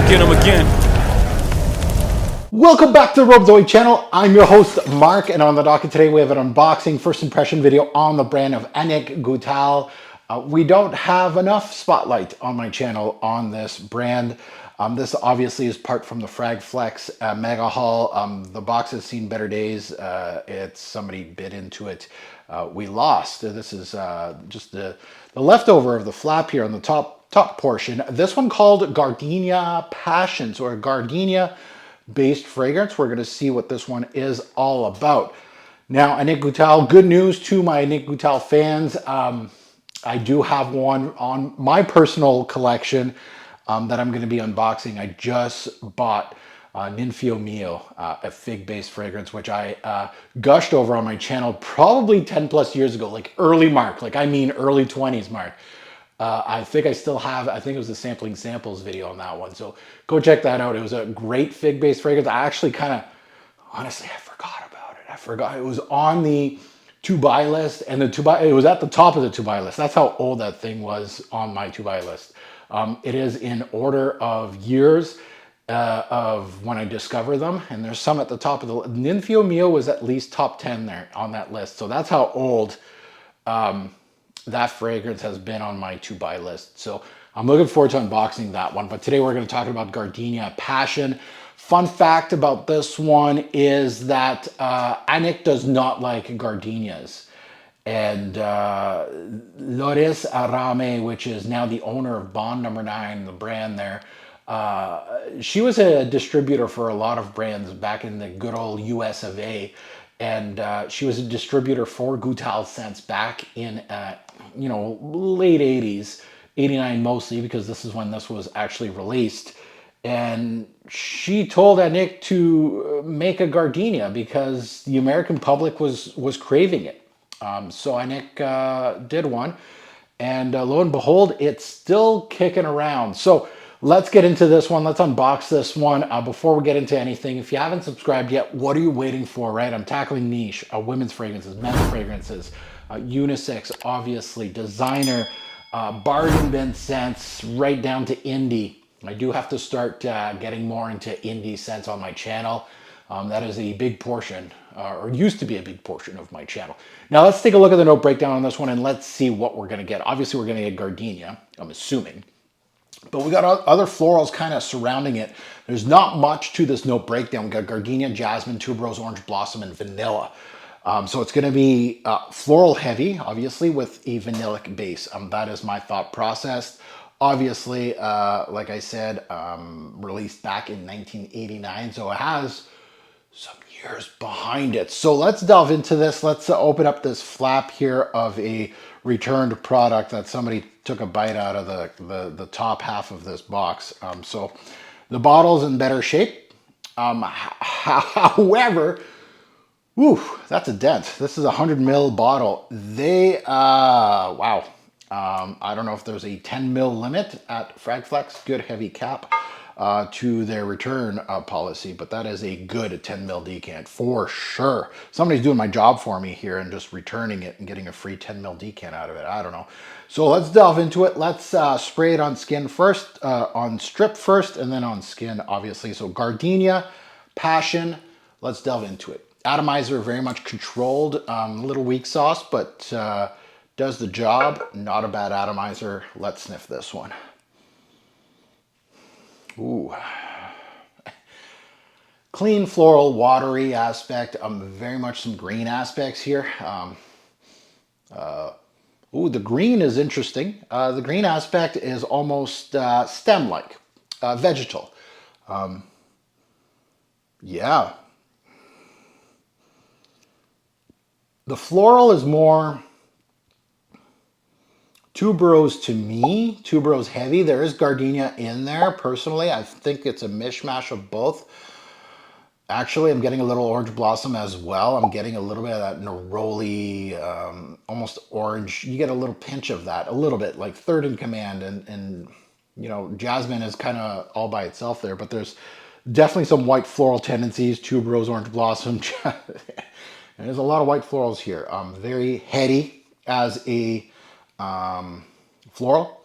go get them again. Welcome back to the Rob Zoe channel. I'm your host, Mark, and on the docket today we have an unboxing first impression video on the brand of Annick Goutal. We don't have enough spotlight on my channel on this brand. This obviously is part from the Fragflex Mega Haul. The box has seen better days. It's somebody bit into it. We lost. This is just the leftover of the flap here on the top portion. This one called Gardenia Passion, or a Gardenia based fragrance. We're going to see what this one is all about. Now, Annick Goutal, good news to my Annick Goutal fans. I do have one on my personal collection that I'm going to be unboxing. I just bought Ninfio Mio, a fig-based fragrance, which I gushed over on my channel probably 10 plus years ago, like early Mark, like I mean early 20s Mark. I think I still have, I think it was the Sampling Samples video on that one. So go check that out. It was a great fig-based fragrance. I actually kind of, honestly, I forgot about it. I forgot. It was on the to-buy list, and it was at the top of the to-buy list. That's how old that thing was on my to-buy list. It is in order of years of when I discover them, and there's some at the top of the list. Ninfio Mio was at least top 10 there on that list. So that's how old that fragrance has been on my to-buy list. So I'm looking forward to unboxing that one. But today we're going to talk about Gardenia Passion. Fun fact about this one is that Annick does not like gardenias. And Loris Arame, which is now the owner of Bond Number 9, the brand there, she was a distributor for a lot of brands back in the good old US of A. And she was a distributor for Goutal scents back in, late 80s, 89 mostly, because this is when this was actually released. And she told Annick to make a Gardenia because the American public was craving it. So Annick did one, and lo and behold, it's still kicking around. So let's get into this one. Let's unbox this one. Before we get into anything, if you haven't subscribed yet, what are you waiting for, right? I'm tackling niche, women's fragrances, men's fragrances, unisex, obviously, designer, bargain bin scents, right down to indie. I do have to start getting more into indie scents on my channel. That is a big portion, or used to be a big portion of my channel. Now let's take a look at the note breakdown on this one, and let's see what we're going to get. Obviously, we're going to get Gardenia, I'm assuming. But we got other florals kind of surrounding it. There's not much to this note breakdown. We got Gardenia, Jasmine, Tuberose, Orange Blossom, and Vanilla. So it's going to be floral heavy, obviously, with a vanillic base. That is my thought process. Obviously, like I said, released back in 1989, so it has some years behind it. So let's delve into this. Let's open up this flap here of a returned product that somebody took a bite out of the top half of this box. So the bottle's in better shape. However, whew, that's a dent. This is a 100 ml bottle. They, wow. I don't know if there's a 10 ml limit at Fragflex, good heavy cap to their return policy, but that is a good 10 ml decant for sure. Somebody's doing my job for me here and just returning it and getting a free 10 ml decant out of it. I don't know. So let's delve into it. Let's spray it on skin first, on strip first, and then on skin, obviously. So Gardenia Passion, let's delve into it. Atomizer, very much controlled, little weak sauce, but does the job. Not a bad atomizer. Let's sniff this one. Ooh. Clean, floral, watery aspect. Very much some green aspects here. Ooh, the green is interesting. The green aspect is almost stem-like, vegetal. Yeah. The floral is more tuberose to me, tuberose heavy. There is Gardenia in there, personally. I think it's a mishmash of both. Actually, I'm getting a little Orange Blossom as well. I'm getting a little bit of that neroli, almost orange. You get a little pinch of that, a little bit, like third in command. And Jasmine is kind of all by itself there, but there's definitely some white floral tendencies, tuberose, Orange Blossom. And there's a lot of white florals here. Very heady as a floral.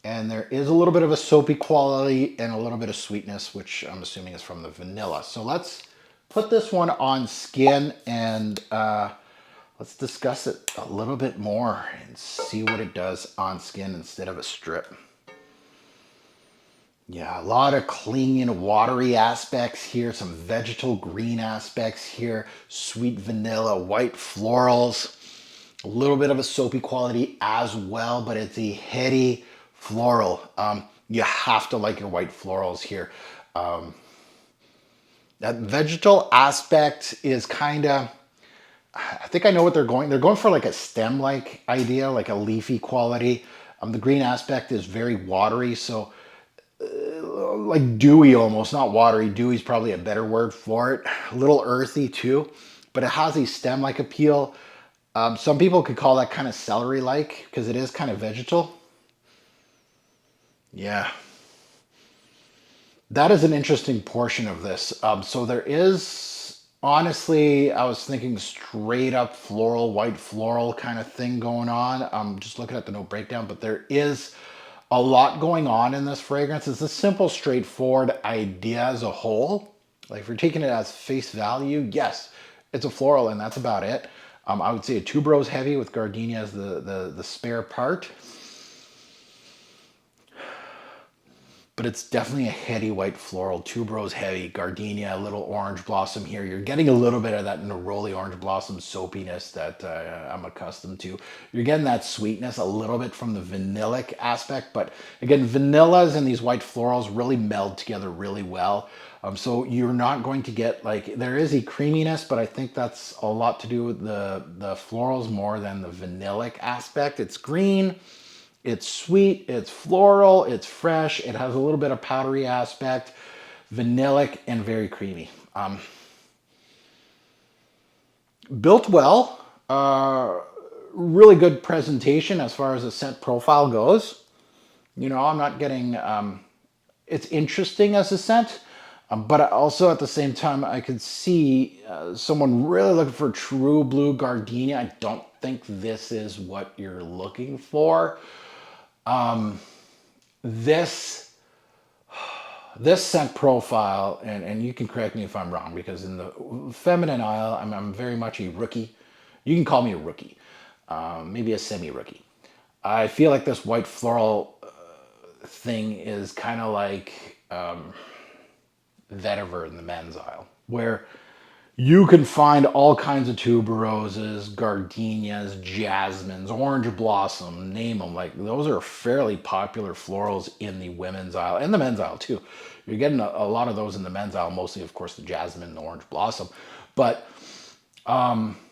And there is a little bit of a soapy quality and a little bit of sweetness, which I'm assuming is from the vanilla. So let's put this one on skin and let's discuss it a little bit more and see what it does on skin instead of a strip. Yeah, a lot of clean and watery aspects here, some vegetal green aspects here, sweet vanilla, white florals, a little bit of a soapy quality as well, but it's a heady floral. You have to like your white florals here. That vegetal aspect is kind of, I think I know what they're going. They're going for like a stem-like idea, like a leafy quality. The green aspect is very watery, so like dewy almost, not watery. Dewy is probably a better word for it. A little earthy too, but it has a stem-like appeal. Some people could call that kind of celery-like because it is kind of vegetal. Yeah. That is an interesting portion of this. So there is, honestly, I was thinking straight up floral, white floral kind of thing going on. I'm just looking at the note breakdown, but there is a lot going on in this fragrance. It's a simple, straightforward idea as a whole. Like if you're taking it as face value, yes, it's a floral and that's about it. I would say a tuberose heavy with Gardenia as the spare part. But it's definitely a heady white floral, tuberose heavy, Gardenia, a little orange blossom here. You're getting a little bit of that neroli orange blossom soapiness that I'm accustomed to. You're getting that sweetness a little bit from the vanillic aspect, but again, vanillas and these white florals really meld together really well. So you're not going to get like, there is a creaminess, but I think that's a lot to do with the florals more than the vanillic aspect. It's green. It's sweet, it's floral, it's fresh, it has a little bit of powdery aspect, vanillic, and very creamy. Built well, really good presentation as far as the scent profile goes. You know, I'm not getting, it's interesting as a scent, but also at the same time, I could see someone really looking for true blue gardenia. I don't think this is what you're looking for. This scent profile, and you can correct me if I'm wrong, because in the feminine aisle, I'm very much a rookie. You can call me a rookie, maybe a semi-rookie. I feel like this white floral thing is kind of like vetiver in the men's aisle, where you can find all kinds of tuberoses, gardenias, jasmines, orange blossom, name them. Like those are fairly popular florals in the women's aisle and the men's aisle too. You're getting a lot of those in the men's aisle, mostly of course the jasmine and the orange blossom. But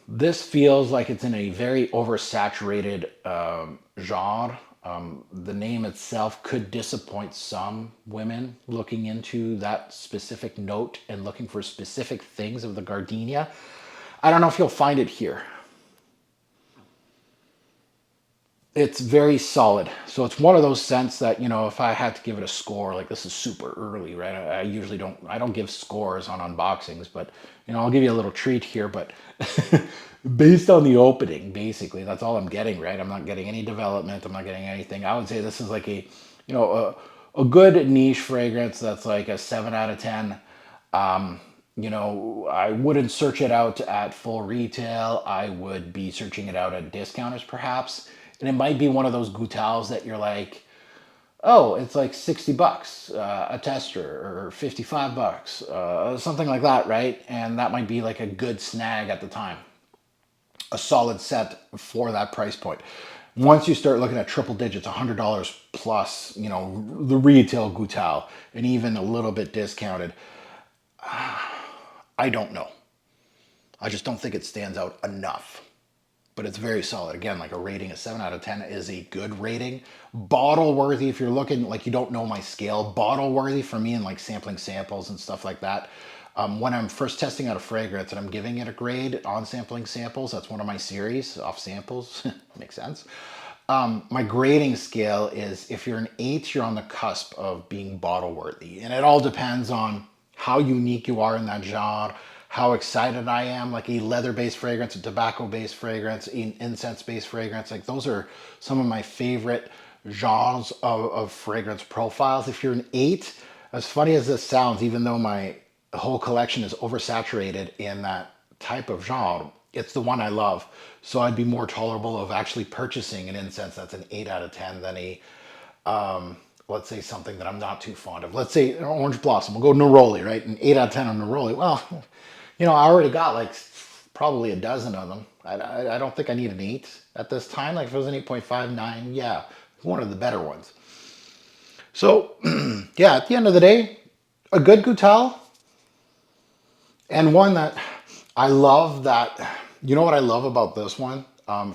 this feels like it's in a very oversaturated genre. The name itself could disappoint some women looking into that specific note and looking for specific things of the gardenia. I don't know if you'll find it here. It's very solid. So it's one of those scents that, you know, if I had to give it a score, like this is super early, right? I usually don't give scores on unboxings, but, you know, I'll give you a little treat here, but based on the opening, basically, that's all I'm getting, right? I'm not getting any development. I'm not getting anything. I would say this is like a, you know, a good niche fragrance that's like a 7 out of 10. You know, I wouldn't search it out at full retail. I would be searching it out at discounters perhaps. And it might be one of those Goutals that you're like, oh, it's like 60 bucks a tester or 55 bucks, something like that, right? And that might be like a good snag at the time. A solid set for that price point. Once you start looking at triple digits, $100 plus, you know, the retail Goutal, and even a little bit discounted, I don't know. I just don't think it stands out enough. But it's very solid. Again, like a rating of 7 out of 10 is a good rating. Bottle worthy, if you're looking, like you don't know my scale, bottle worthy for me and like sampling samples and stuff like that. When I'm first testing out a fragrance and I'm giving it a grade on sampling samples, that's one of my series, off samples, makes sense. My grading scale is if you're an 8, you're on the cusp of being bottle worthy. And it all depends on how unique you are in that genre, how excited I am, like a leather-based fragrance, a tobacco-based fragrance, an incense-based fragrance. Like those are some of my favorite genres of fragrance profiles. If you're an 8, as funny as this sounds, even though my whole collection is oversaturated in that type of genre, it's the one I love. So I'd be more tolerable of actually purchasing an incense that's an 8 out of 10 than a, let's say something that I'm not too fond of. Let's say Orange Blossom. We'll go Neroli, right? An 8 out of 10 on Neroli. Well, you know, I already got like probably a dozen of them. I don't think I need an 8 at this time. Like if it was an 8.5, 9, yeah, one of the better ones. So, yeah, at the end of the day, a good Goutal, and one that I love that, you know what I love about this one?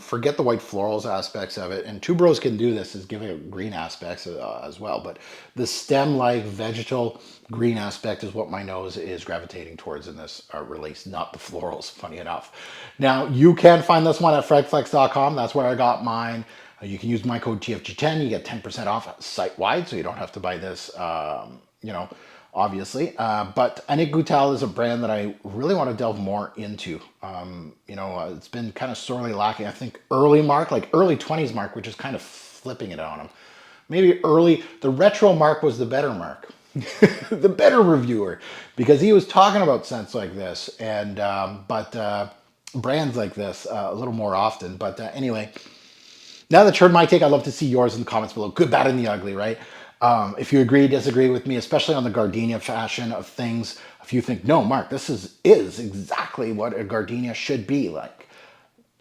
Forget the white florals aspects of it, and tuberose can do this, is giving it green aspects as well, but the stem-like vegetal green aspect is what my nose is gravitating towards in this release, not the florals, funny enough. Now, you can find this one at fragflex.com. That's where I got mine. You can use my code TFG10. You get 10% off site-wide, so you don't have to buy this, you know, obviously. But Annick Goutal is a brand that I really want to delve more into. You know, it's been kind of sorely lacking. I think early Mark, like early 20s Mark, which is kind of flipping it on him. Maybe early, the retro Mark was the better Mark. The better reviewer, because he was talking about scents like this and brands like this a little more often. But anyway, now that you heard my take, I'd love to see yours in the comments below. Good, bad, and the ugly, right? If you agree, disagree with me, especially on the Gardenia fashion of things. If you think, no, Mark, this is exactly what a Gardenia should be like,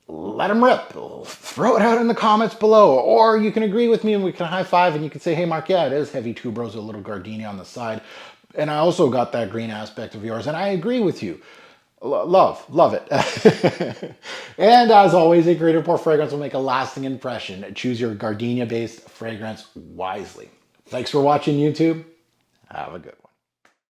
let them rip. Throw it out in the comments below. Or you can agree with me and we can high five and you can say, hey, Mark, yeah, it is heavy tuberose, a little Gardenia on the side. And I also got that green aspect of yours, and I agree with you. Love it. And as always, a great pour fragrance will make a lasting impression. Choose your Gardenia-based fragrance wisely. Thanks for watching, YouTube. Have a good one.